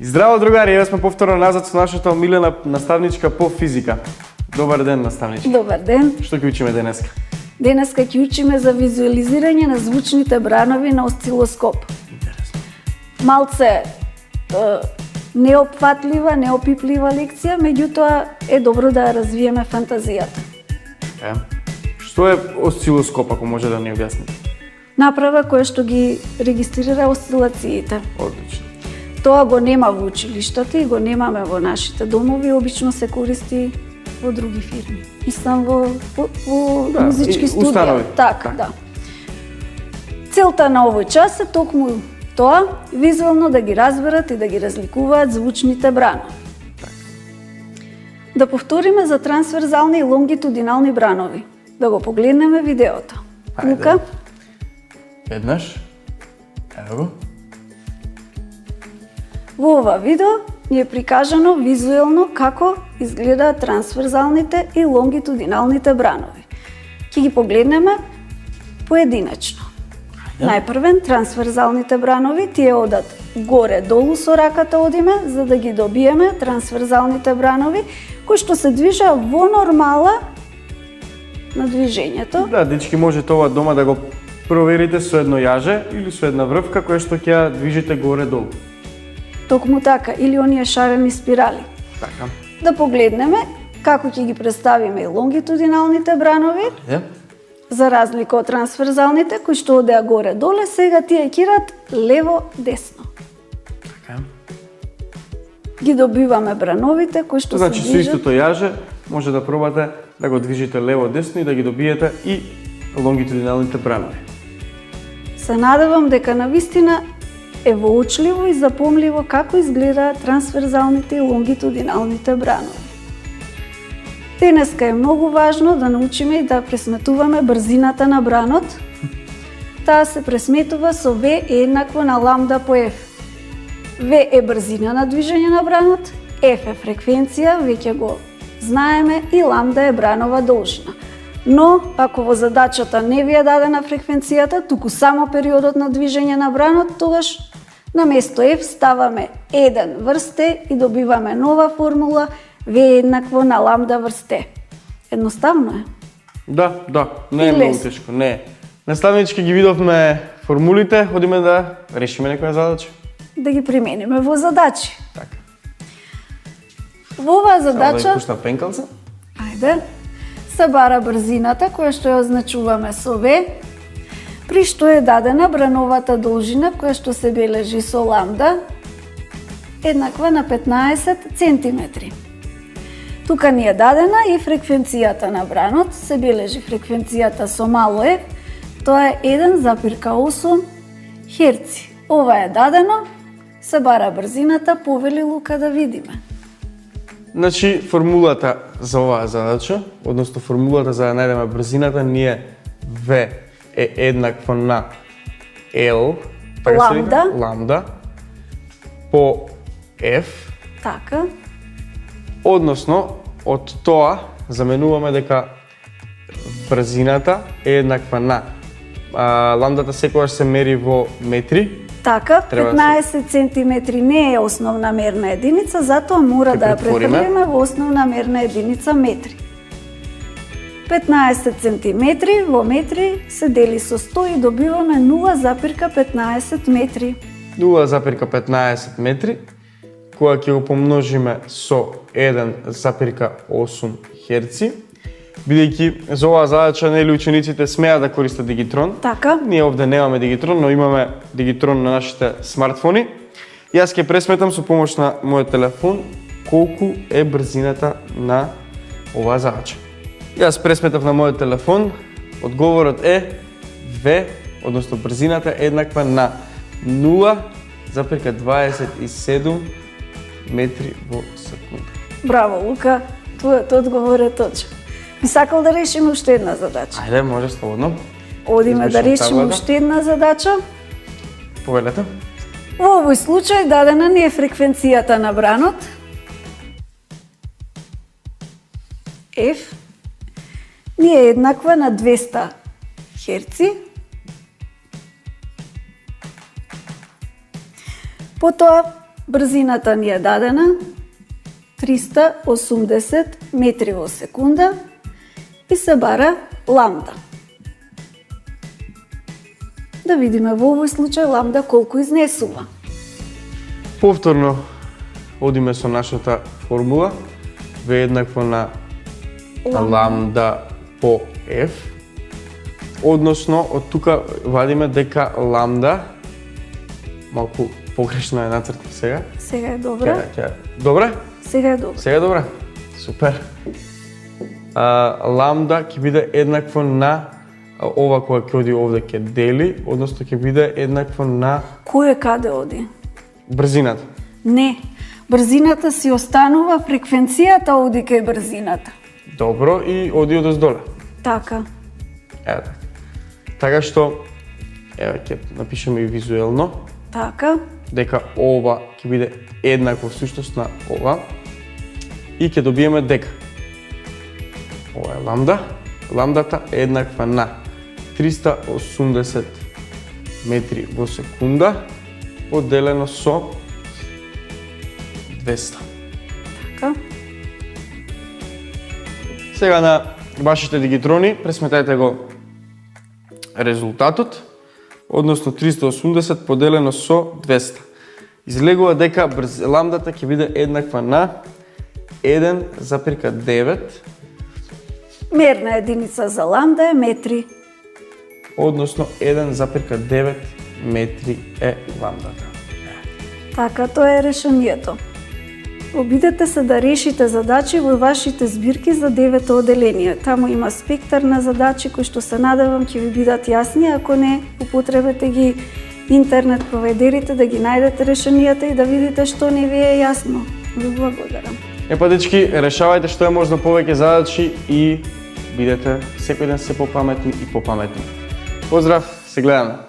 Здраво, другари, еве сме повторно назад со нашата омилена наставничка по физика. Добар ден, наставничка. Добар ден. Што ќе учиме денеска? Денеска ќе учиме за визуализирање на звучните бранови на осцилоскоп. Интересно. Малце неопфатлива, неопиплива лекција, меѓутоа е добро да ја развиеме фантазијата. Што е осцилоскоп, ако може да ни објасните? Направа која што ги регистрира осцилациите. Одлично. Тоа го нема во училиштата и го немаме во нашите домови, обично се користи во други фирми. Мислам во музички студија. Установи. Така, да. Целта на овој час е токму тоа, визуелно да ги разберат и да ги разликуваат звучните бранови. Да повториме за трансверзални и лонгитудинални бранови. Да го погледнеме видеото. Ајде. Лука? Еднаш. Ево го. Во ова видео ни е прикажано визуелно како изгледаат трансверзалните и лонгитудиналните бранови. Ќе ги погледнеме поединачно. Најпрвен, трансверзалните бранови, тие одат горе-долу со раката одиме, за да ги добиеме трансверзалните бранови, кои што се движат во нормала на движењето. Да, дечки, можете ова дома да го проверите со едно јаже или со една врвка која што ќе ја движите горе-долу. Токму така, или оние шарени спирали. Така. Да погледнеме како ќе ги представиме и лонгитудиналните бранови, за разлика од трансверзалните, кои што одеа горе-доле, сега тие кират лево-десно. Така. Ги добиваме брановите кои што Значи, се со движат. истото јаже може да пробате да го движите лево-десно и да ги добиете и лонгитудиналните бранови. Се надевам дека навистина е воочливо и запомливо како изгледаат трансверзалните и лонгитудиналните бранови. Денеска е многу важно да научиме и да пресметуваме брзината на бранот. Таа се пресметува со V еднакво на ламда по F. V е брзина на движење на бранот, F е фреквенција, веќе го знаеме, и ламда е бранова должина. Но, ако во задачата не ви е дадена фреквенцијата, туку само периодот на движење на бранот, тогаш на место F ставаме 1 врз T и добиваме нова формула V еднакво на ламда врз T. Едноставно е. Да, не е И многу лесно. тешко, не е. Наставнички ги видовме формулите, одиме да решиме некоја задача. Да ги примениме во задачи. Така. Во оваа Само да задача, ја пуштам пенкалца. ајде, се бара брзината која што ја означуваме со V, при што е дадена брановата должина која што се бележи со ламда еднаква на 15 центиметри. Тука ни е дадена и фреквенцијата на бранот, се бележи фреквенцијата со мало F, тоа е 1,8 херци. Ова е дадено, се бара брзината, повели Лука да видиме. Значи, формулата за оваа задача, односно формулата за да најдеме брзината, ни е V е еднакво на L, така се вика? Ламда. Ламда, по F, Така, односно, од тоа заменуваме дека брзината е еднаква на ламдата секогаш се мери во метри. така, Треба да 15 центиметри не е основна мерна единица, затоа мора Ќе да ја претвориме. префрлиме во основна мерна единица метри. 15 центиметри во метри се дели со 100 и добиваме 0,15 метри. 0,15 метри, која ќе го помножиме со 1,8 херци, бидејќи за оваа задача нели учениците смеат да користат дигитрон. Така, Ние овде немаме дигитрон, но имаме дигитрон на нашите смартфони. Јас ќе пресметам со помош на мојот телефон колку е брзината на оваа задача. Јас пресметав на мојот телефон, одговорот е V, односно брзината е еднаква на 0,27 метри во секунда. браво Лука, твојот одговор е точен. Би сакал да решиме уште една задача. Ајде, може слободно. Одиме да Извршим решиме таблата. уште една задача. Повелете. Во овој случај дадена ни е фреквенцијата на бранот F ни е еднаква на 200 херци. Потоа брзината ни е дадена 380 метри во секунда и се бара ламда. Да видиме во овој случај ламда колку изнесува. Повторно одиме со нашата формула, V еднакво на ламда по F, односно од тука вадиме дека ламда, малку погрешно е нацртано сега. Сега е добра. Добре? Сега е добра. Сега е добре? Супер. Ламда ќе биде еднакво на ова која ќе оди овде ќе дели, односно ќе биде еднакво на Кој каде оди? брзината. Не. Брзината си останува, фреквенцијата оди кај брзината. Добро, и оди одоздоле. Така. Ево така. Така што, еве ќе напишеме и визуелно, Така. дека ова ќе биде еднакво всушност на ова и ќе добиеме дека ова е ламда, ламдата е еднаква на 380 метри во секунда поделено со 200. Така. Сега на вашите дигитрони пресметајте го резултатот, односно 380 поделено со 200. Излегува дека ламдата ќе биде еднаква на 1,9, Мерна единица за ламда е метри. односно 1,9 метри е ламдата. Така, тоа е решението. Обидете се да решите задачи во вашите збирки за 9 оделение. Таму има спектар на задачи кои што се надевам ќе ви бидат јасни, ако не, употребете ги интернет провайдерите да ги најдете решенијата и да видите што не ви е јасно. Ви благодарам. Епа дечки, решавајте што е можно повеќе задачи и бидете секој ден се попаметни и попаметни. Поздрав, се гледаме!